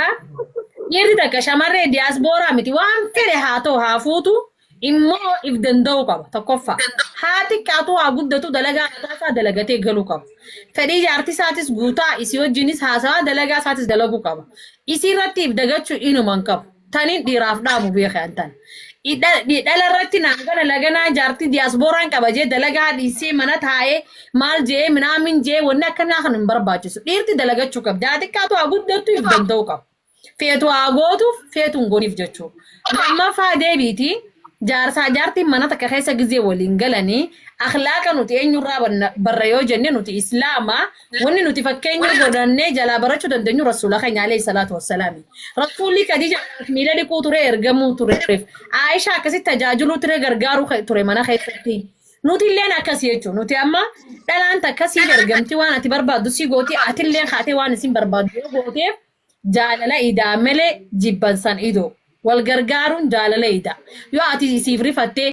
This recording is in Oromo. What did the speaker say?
ha yerri takka shamarree diyaasbooraa miti waan fedhe haa ta'u haa fuutu immoo if danda'u qaba tokkoffaa haati qaatu haa guddatu dalagaa mataasaa dalagatee galuu qaba fedhii jaartii isaatis guutaa isii wajjinis haasawa dalagaa isaatis dalaguu qaba isii irratti if dagachuu inuman qabu taniin dhiiraaf dhaamu beekan tan dhala irratti naangana laganaa jaartii diyaasbooraan qaba jee dalagaa dhiisee mana taa'ee maal jee minaamin jee wanni akkanaa kan hin barbaachisu dhiirti dalagachuu qabdi haati qaatu haa guddattu if danda'u qaba feetu haa gootuuf feetuun godhiif jechuudha. Lammaffaa deebiiti jaarsaa jaartiin mana takka keessa gizee waliin galanii akhlaaqa nuti eenyurraa barra yoo jenne nuti islaama wanni nuti fakkeenya godhannee jalaa barachuu dandeenyu rasuula keenya alayhi salaatu wassalaami. Rasuulli Khadiija miila dhiquu ture ergamuu tureef Aayishaa akkasitti tajaajiluu ture gargaaruu ture mana keessatti. Nuti illeen akkas jechuun nuti amma dhalaan takka sii ergamti waan ati barbaaddu sii gooti ati illeen haatee waan isin barbaaddu yoo gooteef jaalala idaa malee jibbansan idoo wal gargaaruun jaalala idaa yoo ati isiif rifattee